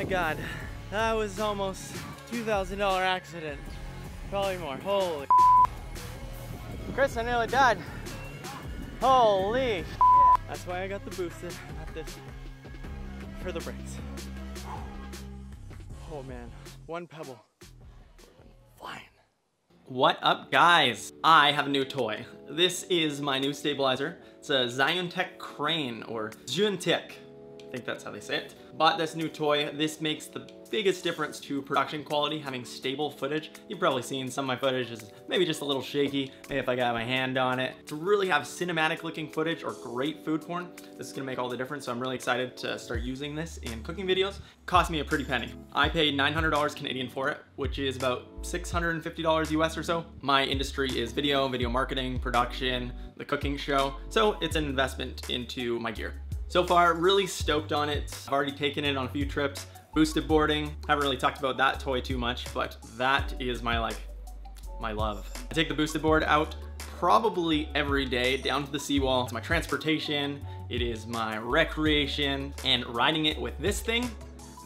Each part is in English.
my God, that was almost $2,000 accident. Probably more. Holy Chris, I nearly died. Holy That's why I got the boosted, not this, for the brakes. Oh man, one pebble. Flying. What up, guys? I have a new toy. This is my new stabilizer. It's a Zhiyun crane, or Zhiyun. I think that's how they say it. Bought this new toy. This makes the biggest difference to production quality, having stable footage. You've probably seen some of my footage is maybe just a little shaky, maybe if I got my hand on it. To really have cinematic looking footage or great food porn, this is gonna make all the difference, so I'm really excited to start using this in cooking videos. It cost me a pretty penny. I paid $900 Canadian for it, which is about $650 US or so. My industry is video marketing, production, the cooking show, so it's an investment into my gear. So far, really stoked on it. I've already taken it on a few trips. Boosted boarding, haven't really talked about that toy too much, but that is my love. I take the boosted board out probably every day down to the seawall. It's my transportation, it is my recreation, and riding it with this thing,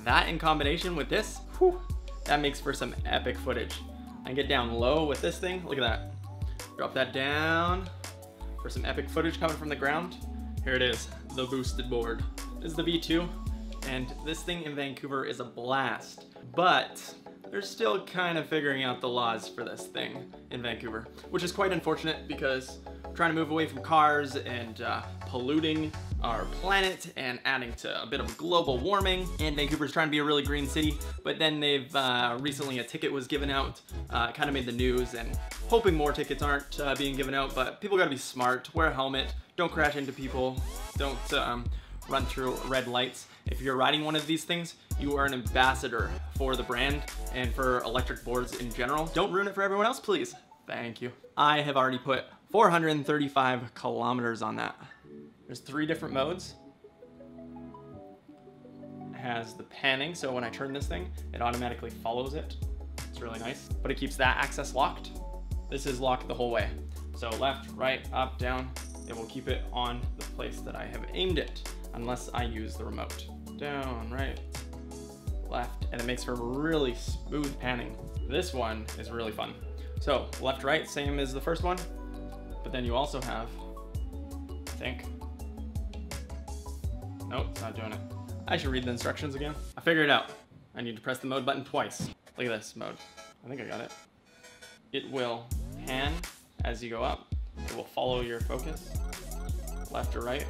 that in combination with this, whew, that makes for some epic footage. I can get down low with this thing, look at that. Drop that down for some epic footage coming from the ground. Here it is, the boosted board. This is the V2, and this thing in Vancouver is a blast, but they're still kind of figuring out the laws for this thing in Vancouver, which is quite unfortunate because we're trying to move away from cars and polluting our planet and adding to a bit of global warming. And Vancouver's trying to be a really green city, but then they've recently a ticket was given out, kind of made the news, and hoping more tickets aren't being given out, but people gotta be smart, wear a helmet, don't crash into people, don't run through red lights. If you're riding one of these things, you are an ambassador for the brand and for electric boards in general. Don't ruin it for everyone else, please. Thank you. I have already put 435 kilometers on that. There's 3 different modes. It has the panning, so when I turn this thing, it automatically follows it. It's really nice, but it keeps that access locked. This is locked the whole way. So left, right, up, down. It will keep it on the place that I have aimed it, unless I use the remote. Down, right, left, and it makes for really smooth panning. This one is really fun. So left, right, same as the first one, but then you also have, I think, nope, it's not doing it. I should read the instructions again. I figured it out. I need to press the mode button twice. Look at this mode. I think I got it. It will pan as you go up. It will follow your focus, left or right.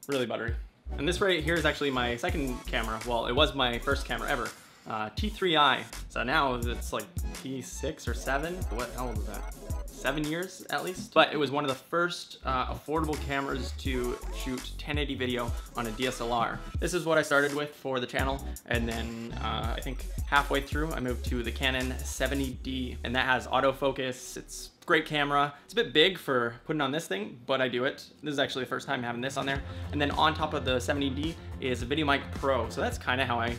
Really buttery. And this right here is actually my second camera. Well, it was my first camera ever. T3i. So now it's like T6 or 7. How old is that? 7 years at least. But it was one of the first affordable cameras to shoot 1080 video on a DSLR. This is what I started with for the channel. And then I think halfway through I moved to the Canon 70D, and that has autofocus. It's a great camera. It's a bit big for putting on this thing, but I do it. This is actually the first time having this on there. And then on top of the 70D is a VideoMic Pro. So that's kind of how I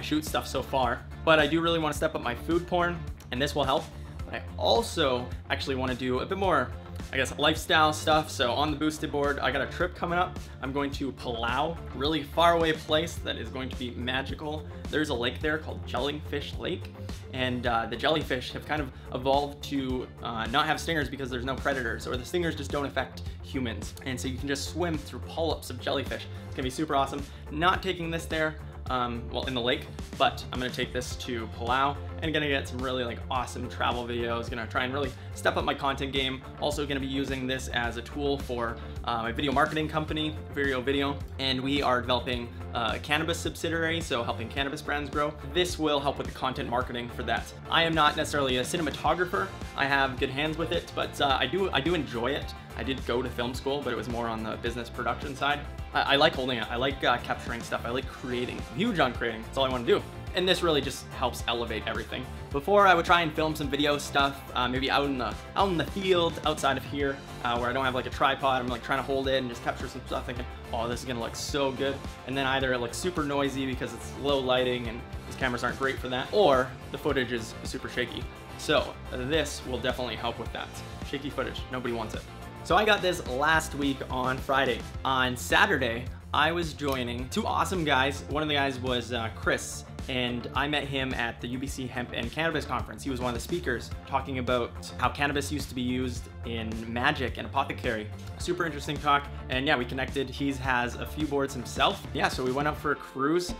shoot stuff so far. But I do really want to step up my food porn, and this will help. I also actually want to do a bit more, I guess, lifestyle stuff. So on the boosted board, I got a trip coming up. I'm going to Palau, really far away place that is going to be magical. There's a lake there called Jellyfish Lake, and the jellyfish have kind of evolved to not have stingers because there's no predators, or the stingers just don't affect humans. And so you can just swim through polyps of jellyfish. It's gonna be super awesome. Not taking this there, well, in the lake, but I'm gonna take this to Palau and gonna get some really awesome travel videos. Gonna try and really step up my content game. Also gonna be using this as a tool for my video marketing company, Video, and we are developing a cannabis subsidiary, so helping cannabis brands grow. This will help with the content marketing for that. I am not necessarily a cinematographer. I have good hands with it, but I do enjoy it. I did go to film school, but it was more on the business production side. I like holding it. I like capturing stuff. I like creating. I'm huge on creating. That's all I want to do. And this really just helps elevate everything. Before, I would try and film some video stuff, maybe out in the field, outside of here, where I don't have a tripod. I'm trying to hold it and just capture some stuff, thinking, oh, this is gonna look so good. And then either it looks super noisy because it's low lighting and these cameras aren't great for that, or the footage is super shaky. So this will definitely help with that. Shaky footage, nobody wants it. So I got this last week on Friday. On Saturday, I was joining two awesome guys. One of the guys was Chris, and I met him at the UBC Hemp and Cannabis Conference. He was one of the speakers talking about how cannabis used to be used in magic and apothecary. Super interesting talk, and yeah, we connected. He has a few boards himself. Yeah, so we went out for a cruise.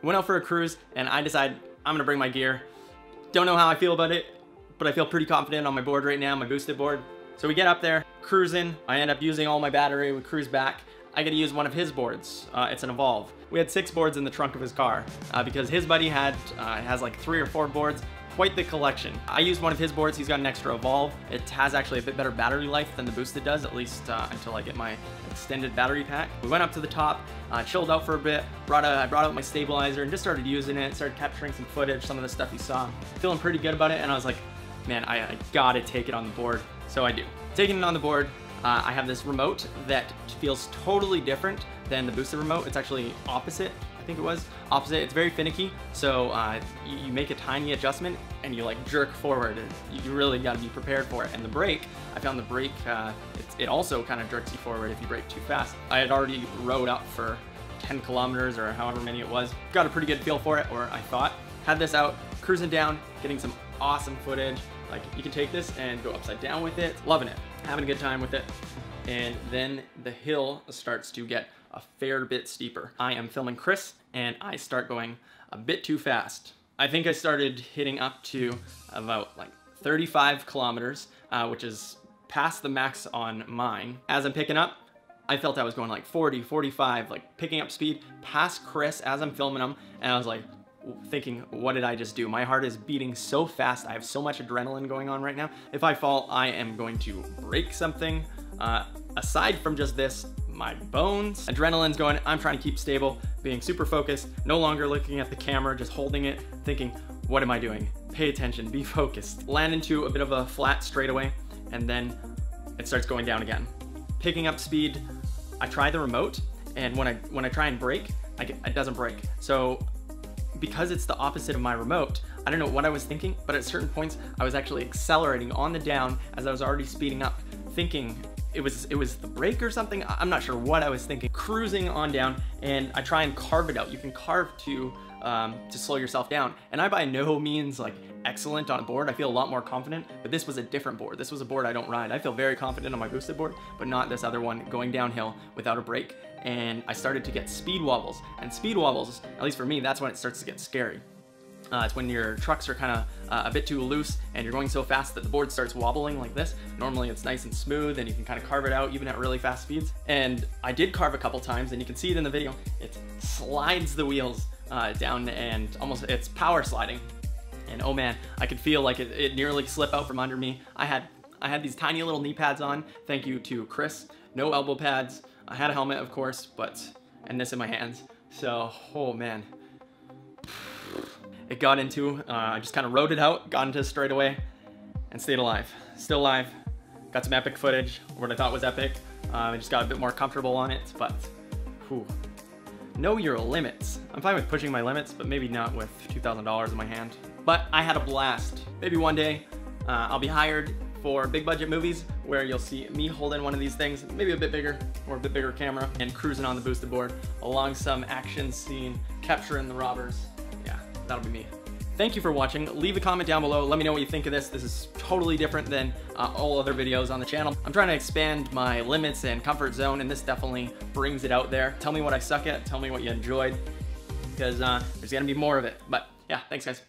Went out for a cruise, and I decided I'm gonna bring my gear. Don't know how I feel about it, but I feel pretty confident on my board right now, my boosted board. So we get up there, cruising. I end up using all my battery. We cruise back. I get to use one of his boards. It's an Evolve. We had 6 boards in the trunk of his car because his buddy has like 3 or 4 boards. Quite the collection. I used one of his boards. He's got an extra Evolve. It has actually a bit better battery life than the boosted does, at least until I get my extended battery pack. We went up to the top, chilled out for a bit, I brought out my stabilizer and just started using it, started capturing some footage, some of the stuff you saw. Feeling pretty good about it, and I was like, man, I gotta take it on the board. So I do. Taking it on the board, I have this remote that feels totally different than the boosted remote. It's actually opposite. I think it was opposite. It's very finicky, so you make a tiny adjustment and you like jerk forward. You really got to be prepared for it. And the brake, I found the brake, it also kind of jerks you forward if you brake too fast. I had already rode up for 10 kilometers or however many it was. Got a pretty good feel for it, or I thought. Had this out, cruising down, getting some awesome footage. Like, you can take this and go upside down with it. Loving it, having a good time with it. And then the hill starts to get a fair bit steeper. I am filming Chris, and I start going a bit too fast. I think I started hitting up to about like 35 kilometers, which is past the max on mine. As I'm picking up, I felt I was going like 40, 45, like picking up speed past Chris as I'm filming him, and I was like, thinking, what did I just do? My heart is beating so fast. I have so much adrenaline going on right now. If I fall, I am going to break something. Aside from just this, my bones. Adrenaline's going, I'm trying to keep stable, being super focused, no longer looking at the camera, just holding it, thinking, what am I doing? Pay attention, be focused. Land into a bit of a flat straightaway, and then it starts going down again. Picking up speed, I try the remote, and when I try and brake, it doesn't brake. So because it's the opposite of my remote, I don't know what I was thinking, but at certain points I was actually accelerating on the down as I was already speeding up, thinking it was the brake or something. I'm not sure what I was thinking. Cruising on down, and I try and carve it out. You can carve to slow yourself down, and I by no means like excellent on a board. I feel a lot more confident, but this was a different board. This was a board I don't ride. I feel very confident on my boosted board, but not this other one going downhill without a brake. And I started to get speed wobbles, and speed wobbles, at least for me, that's when it starts to get scary. It's when your trucks are kind of a bit too loose and you're going so fast that the board starts wobbling like this. Normally it's nice and smooth and you can kind of carve it out even at really fast speeds. And I did carve a couple times, and you can see it in the video. It slides the wheels down, and almost it's power sliding. And oh man, I could feel like it nearly slip out from under me. I had these tiny little knee pads on. Thank you to Chris. No elbow pads. I had a helmet, of course, and this in my hands. So, oh man. It got into, I just kind of rode it out, got into straightaway, and stayed alive. Still alive. Got some epic footage, what I thought was epic. I just got a bit more comfortable on it, but whew. Know your limits. I'm fine with pushing my limits, but maybe not with $2,000 in my hand. But I had a blast. Maybe one day I'll be hired for big budget movies where you'll see me holding one of these things, maybe a bit bigger or a bit bigger camera, and cruising on the boosted board along some action scene, capturing the robbers. Yeah, that'll be me. Thank you for watching. Leave a comment down below. Let me know what you think of this. This is totally different than all other videos on the channel. I'm trying to expand my limits and comfort zone, and this definitely brings it out there. Tell me what I suck at. Tell me what you enjoyed, because there's gonna be more of it. But yeah, thanks guys.